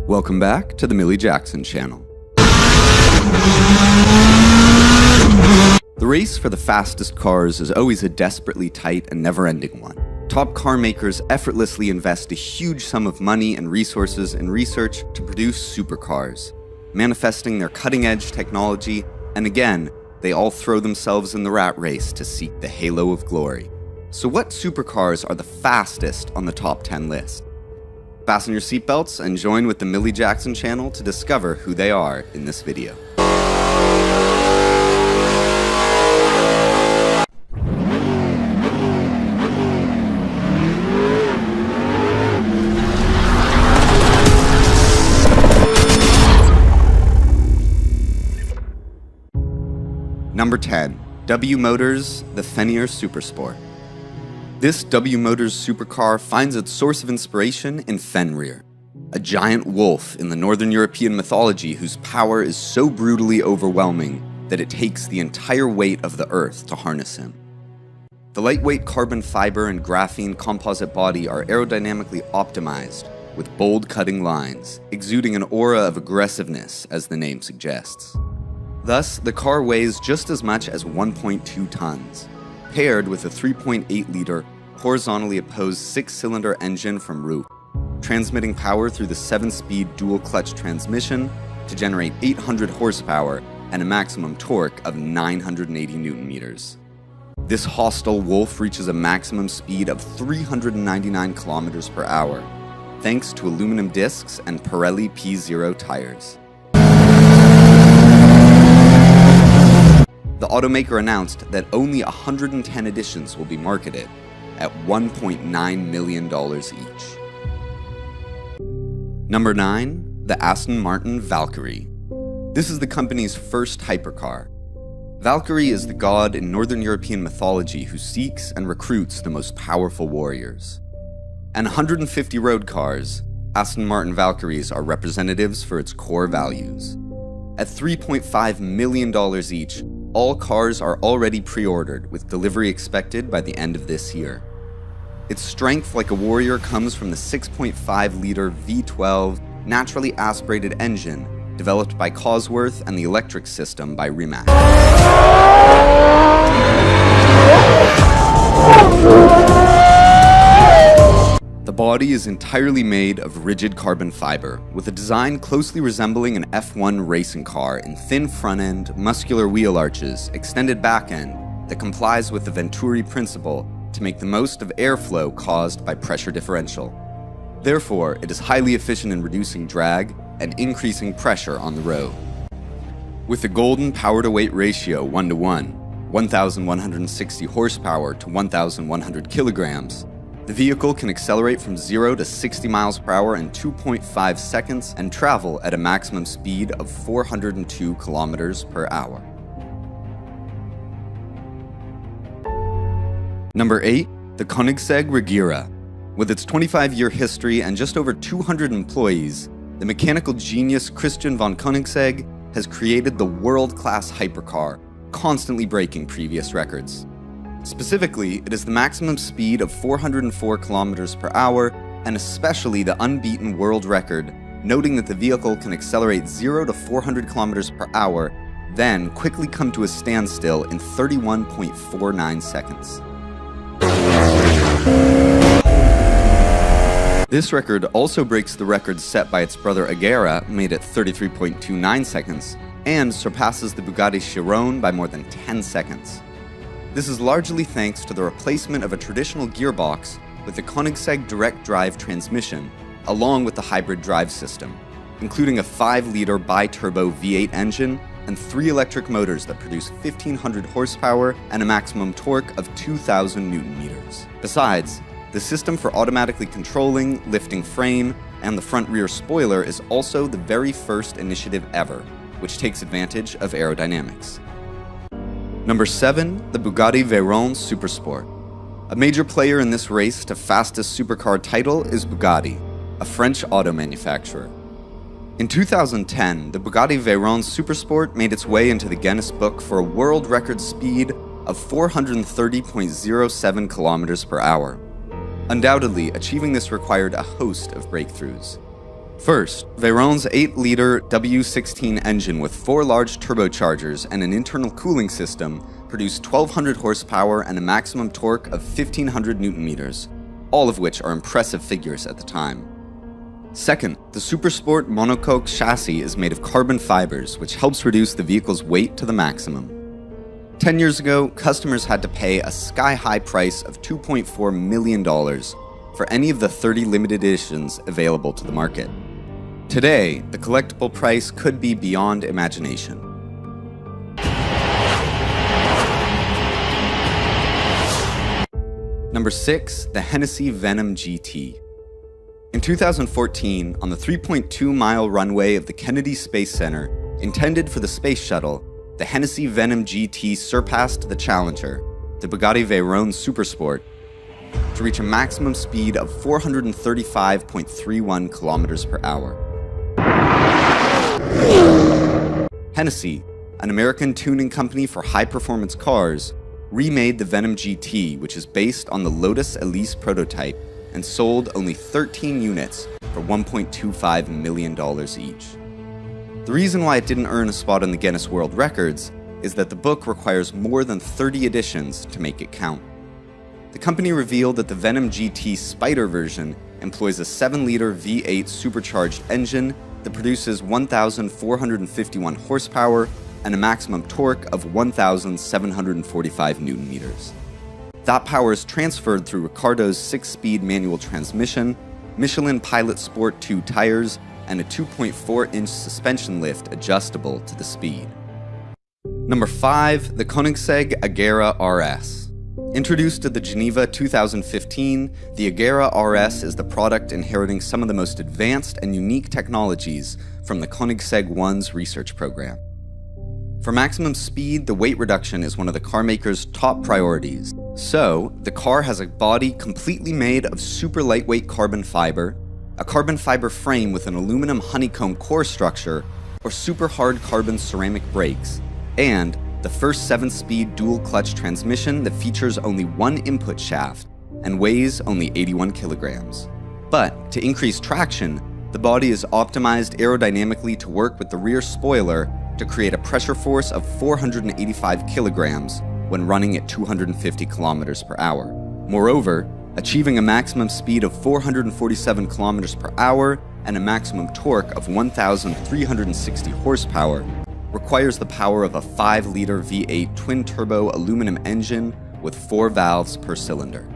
Welcome back to the Millie Jackson channel. The race for the fastest cars is always a desperately tight and never-ending one. Top car makers effortlessly invest a huge sum of money and resources in research to produce supercars, manifesting their cutting-edge technology, and again, they all throw themselves in the rat race to seek the halo of glory. So what supercars are the fastest on the top 10 list? Fasten your seatbelts and join with the Millie Jackson channel to discover who they are in this video. Number 10. W Motors, the Fenrir Supersport. This W Motors supercar finds its source of inspiration in Fenrir, a giant wolf in the Northern European mythology whose power is so brutally overwhelming that it takes the entire weight of the earth to harness him. The lightweight carbon fiber and graphene composite body are aerodynamically optimized, with bold cutting lines, exuding an aura of aggressiveness as the name suggests. Thus, the car weighs just as much as 1.2 tons, paired with a 3.8-liter, horizontally opposed 6-cylinder engine from Roof, transmitting power through the 7-speed dual-clutch transmission to generate 800 horsepower and a maximum torque of 980 Nm. This hostile wolf reaches a maximum speed of 399 km per hour, thanks to aluminum discs and Pirelli P0 tires. The automaker announced that only 110 editions will be marketed at $1.9 million each. Number 9. The Aston Martin Valkyrie. This is the company's first hypercar. Valkyrie is the god in Northern European mythology who seeks and recruits the most powerful warriors. And 150 road cars, Aston Martin Valkyries are representatives for its core values. At $3.5 million each, all cars are already pre-ordered, with delivery expected by the end of this year. Its strength like a warrior comes from the 6.5-liter V12 naturally aspirated engine developed by Cosworth and the electric system by Rimac. The body is entirely made of rigid carbon fiber, with a design closely resembling an F1 racing car in thin front end, muscular wheel arches, extended back end that complies with the Venturi principle to make the most of airflow caused by pressure differential. Therefore, it is highly efficient in reducing drag and increasing pressure on the road. With a golden power-to-weight ratio 1:1, 1,160 horsepower to 1,100 kilograms, the vehicle can accelerate from 0 to 60 miles per hour in 2.5 seconds and travel at a maximum speed of 402 kilometers per hour. Number 8. The Koenigsegg Regera. With its 25-year history and just over 200 employees, the mechanical genius Christian von Koenigsegg has created the world-class hypercar, constantly breaking previous records. Specifically, it is the maximum speed of 404 kilometers per hour, and especially the unbeaten world record, noting that the vehicle can accelerate 0 to 400 kilometers per hour, then quickly come to a standstill in 31.49 seconds. This record also breaks the record set by its brother Agera, made at 33.29 seconds, and surpasses the Bugatti Chiron by more than 10 seconds. This is largely thanks to the replacement of a traditional gearbox with the Koenigsegg direct drive transmission, along with the hybrid drive system, including a 5-liter bi-turbo V8 engine and 3 electric motors that produce 1,500 horsepower and a maximum torque of 2,000 Nm. Besides, the system for automatically controlling, lifting frame, and the front-rear spoiler is also the very first initiative ever, which takes advantage of aerodynamics. Number 7. The Bugatti Veyron Supersport. A major player in this race to fastest supercar title is Bugatti, a French auto manufacturer. In 2010, the Bugatti Veyron Supersport made its way into the Guinness Book for a world record speed of 430.07 kilometers per hour. Undoubtedly, achieving this required a host of breakthroughs. First, Veyron's 8-liter W16 engine with 4 large turbochargers and an internal cooling system produced 1,200 horsepower and a maximum torque of 1,500 Nm, all of which are impressive figures at the time. Second, the Supersport monocoque chassis is made of carbon fibers, which helps reduce the vehicle's weight to the maximum. 10 years ago, customers had to pay a sky-high price of $2.4 million for any of the 30 limited editions available to the market. Today, the collectible price could be beyond imagination. Number 6, the Hennessy Venom GT. In 2014, on the 3.2-mile runway of the Kennedy Space Center, intended for the Space Shuttle, the Hennessy Venom GT surpassed the challenger, the Bugatti Veyron Supersport, to reach a maximum speed of 435.31 kilometers per hour. Hennessy, an American tuning company for high-performance cars, remade the Venom GT, which is based on the Lotus Elise prototype, and sold only 13 units for $1.25 million each. The reason why it didn't earn a spot in the Guinness World Records is that the book requires more than 30 editions to make it count. The company revealed that the Venom GT Spider version employs a 7-liter V8 supercharged engine that produces 1,451 horsepower and a maximum torque of 1,745 Nm. That power is transferred through Ricardo's 6-speed manual transmission, Michelin Pilot Sport 2 tires, and a 2.4-inch suspension lift adjustable to the speed. Number 5, the Koenigsegg Agera RS. Introduced to the Geneva 2015, the Agera RS is the product inheriting some of the most advanced and unique technologies from the Koenigsegg One's research program. For maximum speed, the weight reduction is one of the carmaker's top priorities. So, the car has a body completely made of super lightweight carbon fiber, a carbon fiber frame with an aluminum honeycomb core structure, or super hard carbon ceramic brakes, and the first 7-speed dual-clutch transmission that features only one input shaft and weighs only 81 kilograms. But, to increase traction, the body is optimized aerodynamically to work with the rear spoiler to create a pressure force of 485 kilograms when running at 250 kilometers per hour. Moreover, achieving a maximum speed of 447 kilometers per hour and a maximum torque of 1,360 horsepower requires the power of a 5-liter V8 twin-turbo aluminum engine with 4 valves per cylinder.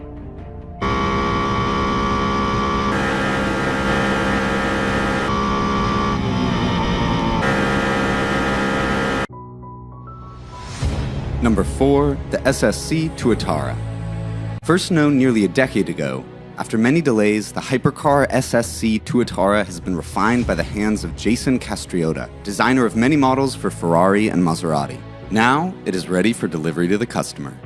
Number 4, the SSC Tuatara. First known nearly a decade ago, after many delays, the hypercar SSC Tuatara has been refined by the hands of Jason Castriota, designer of many models for Ferrari and Maserati. Now, it is ready for delivery to the customer.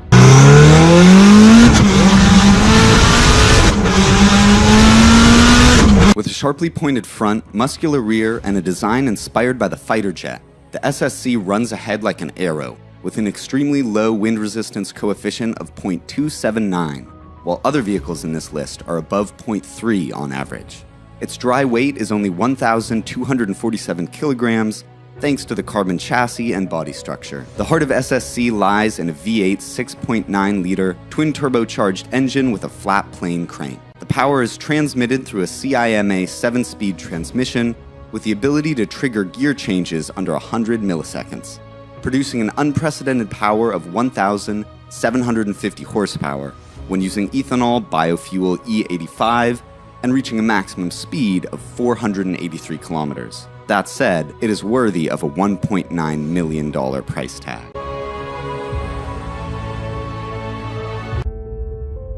With a sharply pointed front, muscular rear, and a design inspired by the fighter jet, the SSC runs ahead like an arrow, with an extremely low wind resistance coefficient of 0.279, while other vehicles in this list are above 0.3 on average. Its dry weight is only 1,247 kilograms, thanks to the carbon chassis and body structure. The heart of SSC lies in a V8 6.9-liter twin-turbocharged engine with a flat plane crank. The power is transmitted through a CIMA 7-speed transmission with the ability to trigger gear changes under 100 milliseconds, producing an unprecedented power of 1,750 horsepower when using ethanol biofuel E85 and reaching a maximum speed of 483 kilometers. That said, it is worthy of a $1.9 million price tag.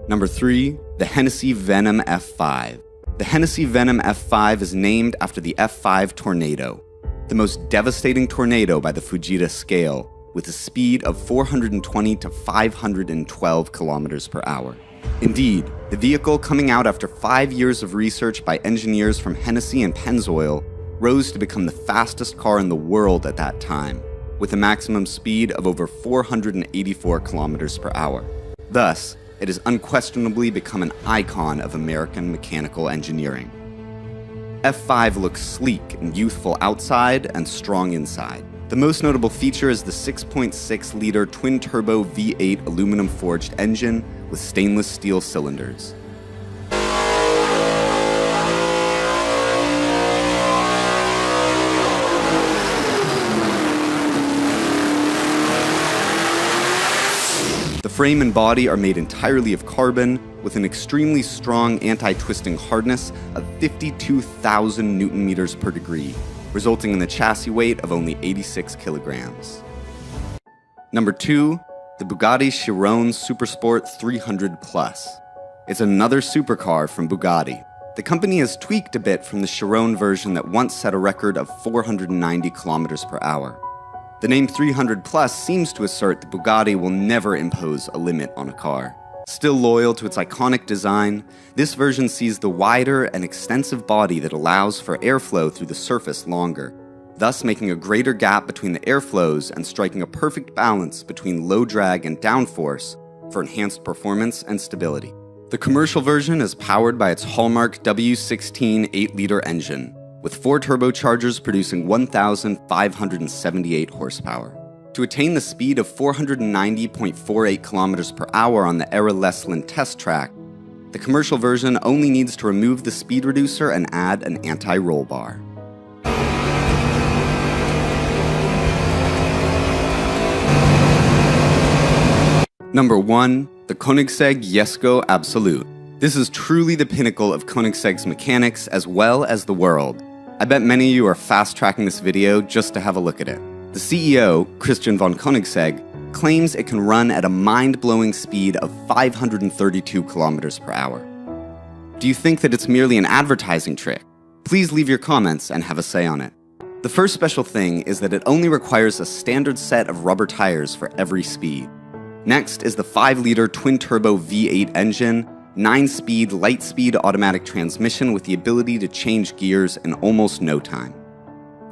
Number 3, the Hennessy Venom F5. The Hennessy Venom F5 is named after the F5 tornado, the most devastating tornado by the Fujita scale, with a speed of 420 to 512 kilometers per hour. Indeed, the vehicle, coming out after 5 years of research by engineers from Hennessy and Pennzoil, rose to become the fastest car in the world at that time, with a maximum speed of over 484 kilometers per hour. Thus, it has unquestionably become an icon of American mechanical engineering. F5 looks sleek and youthful outside and strong inside. The most notable feature is the 6.6-liter twin-turbo V8 aluminum-forged engine with stainless steel cylinders. The frame and body are made entirely of carbon, with an extremely strong anti-twisting hardness of 52,000 Newton-meters per degree, resulting in the chassis weight of only 86 kilograms. Number 2, the Bugatti Chiron Supersport 300 Plus. It's another supercar from Bugatti. The company has tweaked a bit from the Chiron version that once set a record of 490 kilometers per hour. The name 300 Plus seems to assert that Bugatti will never impose a limit on a car. Still loyal to its iconic design, this version sees the wider and extensive body that allows for airflow through the surface longer, thus making a greater gap between the airflows and striking a perfect balance between low drag and downforce for enhanced performance and stability. The commercial version is powered by its hallmark W16 8-liter engine, with 4 turbochargers producing 1,578 horsepower. To attain the speed of 490.48 kilometers per hour on the Era-Leslin test track, the commercial version only needs to remove the speed reducer and add an anti-roll bar. Number 1, the Koenigsegg Jesko Absolute. This is truly the pinnacle of Koenigsegg's mechanics as well as the world. I bet many of you are fast-tracking this video just to have a look at it. The CEO, Christian von Koenigsegg, claims it can run at a mind-blowing speed of 532 kilometers per hour. Do you think that it's merely an advertising trick? Please leave your comments and have a say on it. The first special thing is that it only requires a standard set of rubber tires for every speed. Next is the 5-liter twin-turbo V8 engine, 9-speed, light-speed automatic transmission with the ability to change gears in almost no time.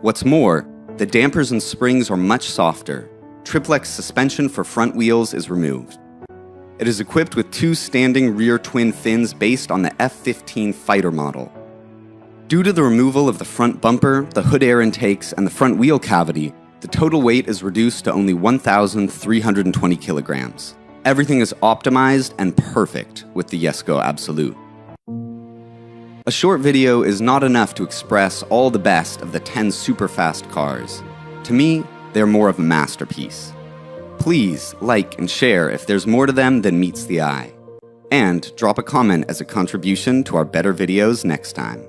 What's more, the dampers and springs are much softer. Triplex suspension for front wheels is removed. It is equipped with 2 standing rear twin fins based on the F15 fighter model. Due to the removal of the front bumper, the hood air intakes, and the front wheel cavity, the total weight is reduced to only 1,320 kilograms. Everything is optimized and perfect with the Jesko Absolute. A short video is not enough to express all the best of the 10 super-fast cars. To me, they're more of a masterpiece. Please like and share if there's more to them than meets the eye. And drop a comment as a contribution to our better videos next time.